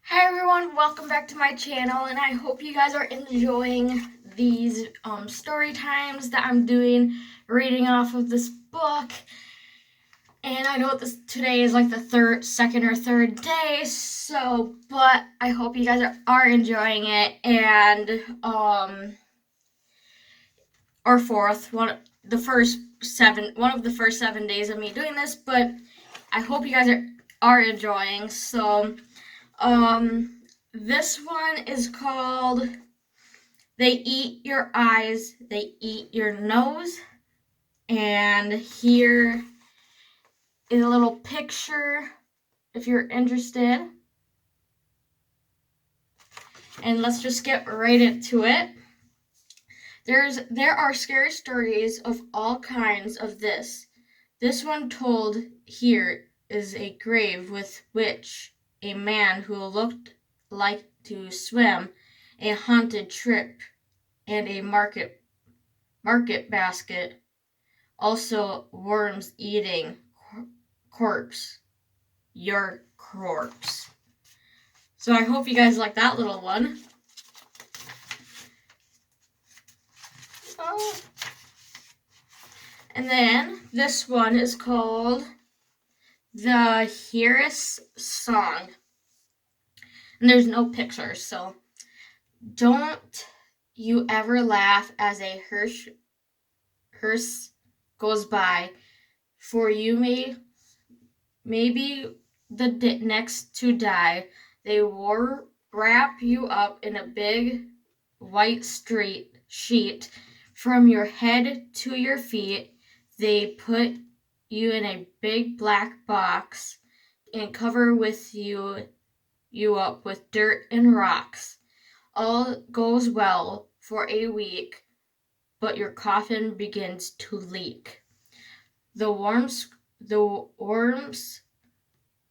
Hi everyone, welcome back to my channel, and I hope you guys are enjoying these story times that I'm doing, reading off of this book. And I know today is like the second or third day, but I hope you guys are enjoying it, and or fourth one, one of the first 7 days of me doing this, but I hope you guys are enjoying. So this one is called They Eat Your Eyes, They Eat Your Nose. And here is a little picture if you're interested. And let's just get right into it. There are scary stories of all kinds of this. This one told here is a grave with which a man who looked like to swim, a haunted trip, and a market basket. Also, worms eating corpse, your corpse. So I hope you guys like that little one. Oh. And then this one is called The Heiress Song. And there's no pictures, so don't you ever laugh as a hearse goes by, for you may be the next to die. They wrap you up in a big white sheet from your head to your feet. They put you in a big black box and cover you up with dirt and rocks. All goes well for a week, but your coffin begins to leak. The worms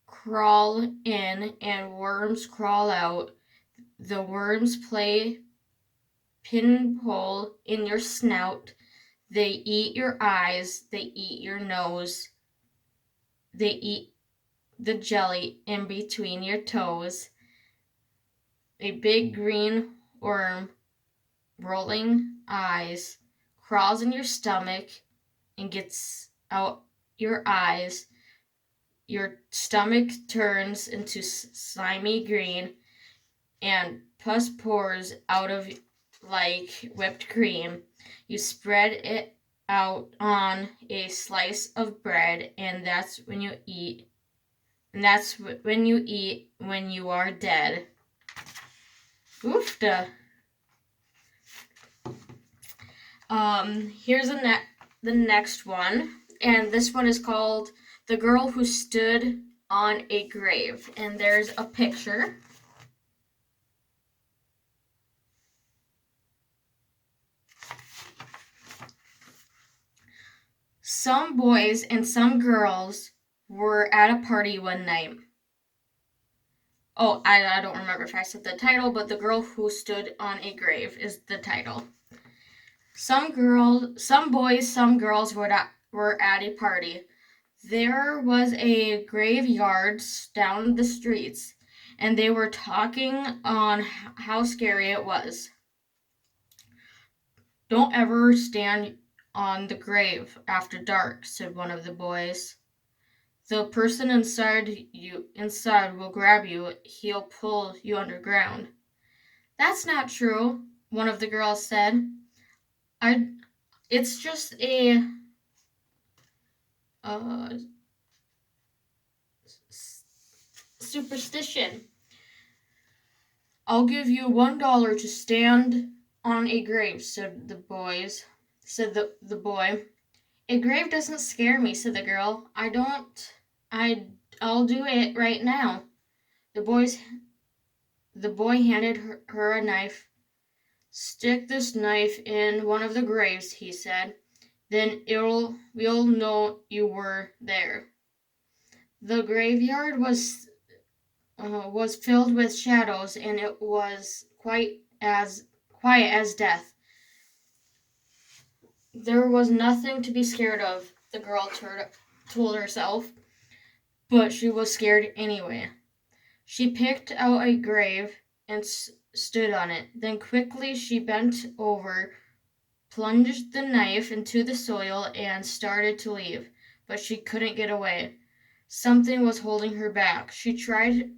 crawl in and worms crawl out. The worms play pinhole in your snout. They eat your eyes. They eat your nose. They eat the jelly in between your toes. A big green worm, rolling eyes, crawls in your stomach and gets out your eyes. Your stomach turns into slimy green, and pus pours out of like whipped cream. You spread it out on a slice of bread, and that's when you eat. And that's when you eat when you are dead. Oofta. Here's the next one, and this one is called The Girl Who Stood on a Grave, and there's a picture. Some boys and some girls were at a party one night. Oh, I don't remember if I said the title, but The Girl Who Stood on a Grave is the title. Some boys, some girls were at a party. There was a graveyard down the streets, and they were talking on how scary it was. Don't ever stand on the grave after dark, said one of the boys. The person inside will grab you. He'll pull you underground. That's not true, one of the girls said. It's just a superstition. I'll give you $1 to stand on a grave, said the boy. A grave doesn't scare me, said the girl. I'll do it right now. The boy handed her a knife. Stick this knife in one of the graves, he said. Then we'll know you were there. The graveyard was filled with shadows, and it was quiet as death. There was nothing to be scared of, the girl told herself, but she was scared anyway. She picked out a grave and stood on it. Then quickly she bent over, plunged the knife into the soil, and started to leave. But she couldn't get away. Something was holding her back. She tried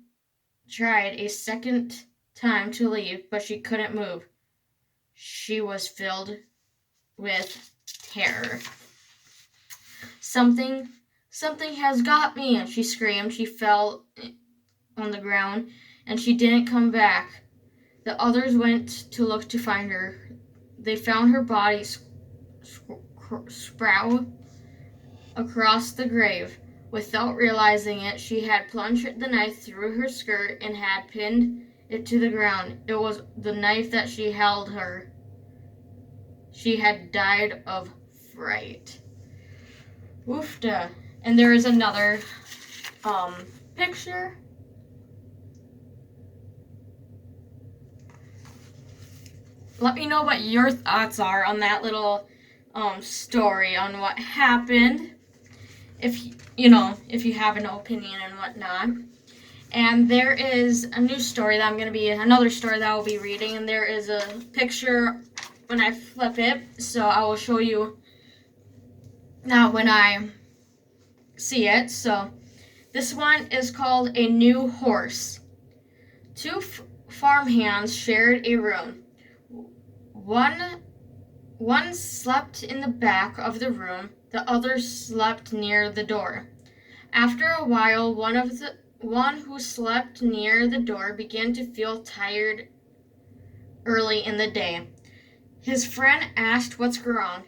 a second time to leave, but she couldn't move. She was filled with terror. Something has got me, she screamed. She fell on the ground, and she didn't come back. The others went to look to find her. They found her body sprawled across the grave. Without realizing it, she had plunged the knife through her skirt and had pinned it to the ground. It was the knife that she held her. She had died of fright. Woofda. And there is another picture. Let me know what your thoughts are on that little story on what happened. If you have an opinion and whatnot. And there is a new story that another story that I will be reading, and there is a picture when I flip it, so I will show you now when I see it. So this one is called A New Horse. Two farmhands shared a room. One slept in the back of the room, the other slept near the door. After a while, one who slept near the door began to feel tired early in the day. His friend asked what's wrong.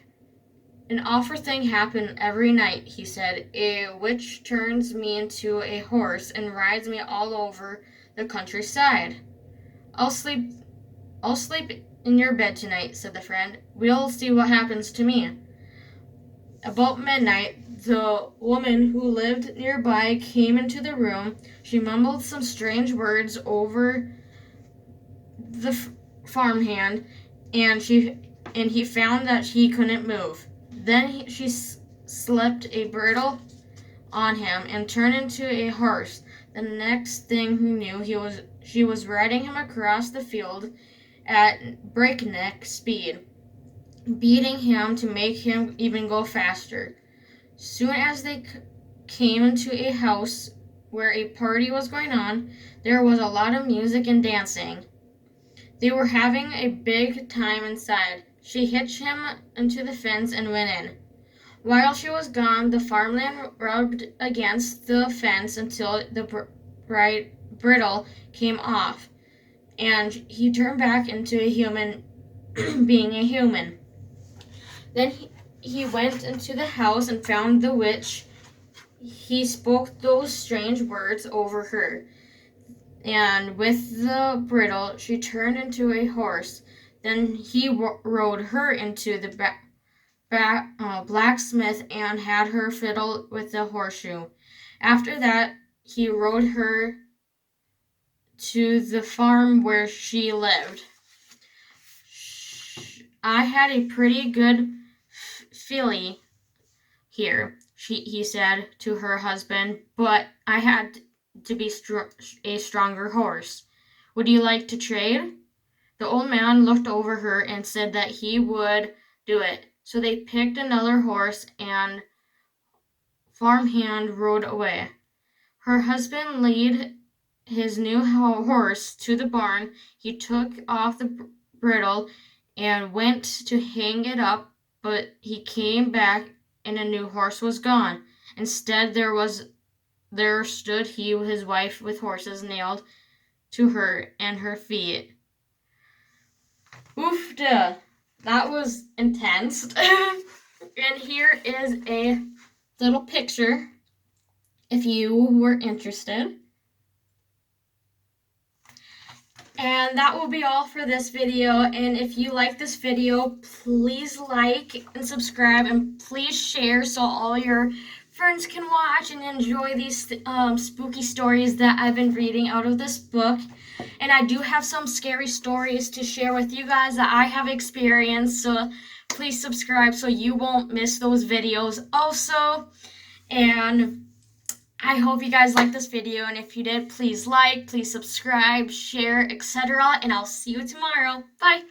An awful thing happened every night, he said. A witch turns me into a horse and rides me all over the countryside. I'll sleep in your bed tonight, said the friend. We'll see what happens to me. About midnight, the woman who lived nearby came into the room. She mumbled some strange words over the farmhand, and he found that he couldn't move. Then she slipped a bridle on him and turned into a horse. The next thing he knew, she was riding him across the field at breakneck speed, beating him to make him even go faster. Soon as they came into a house where a party was going on, there was a lot of music and dancing. They were having a big time inside. She hitched him into the fence and went in. While she was gone, the farmland rubbed against the fence until the bridle came off, and he turned back into a human, being a human. Then he went into the house and found the witch. He spoke those strange words over her, and with the bridle she turned into a horse. Then he rode her into the blacksmith and had her fiddle with the horseshoe. After that, he rode her to the farm where she lived. I had a pretty good filly here, he said to her husband, but I had to be a stronger horse. Would you like to trade? The old man looked over her and said that he would do it. So they picked another horse, and farmhand rode away. Her husband led his new horse to the barn. He took off the bridle and went to hang it up, but he came back and a new horse was gone. Instead, there stood his wife with horses nailed to her and her feet. Oofda! That was intense. And here is a little picture if you were interested. And that will be all for this video. And if you like this video, please like and subscribe, and please share so all your friends can watch and enjoy these spooky stories that I've been reading out of this book. And I do have some scary stories to share with you guys that I have experienced, so please subscribe so you won't miss those videos also. And I hope you guys liked this video, and if you did, please like, please subscribe, share, etc. And I'll see you tomorrow. Bye!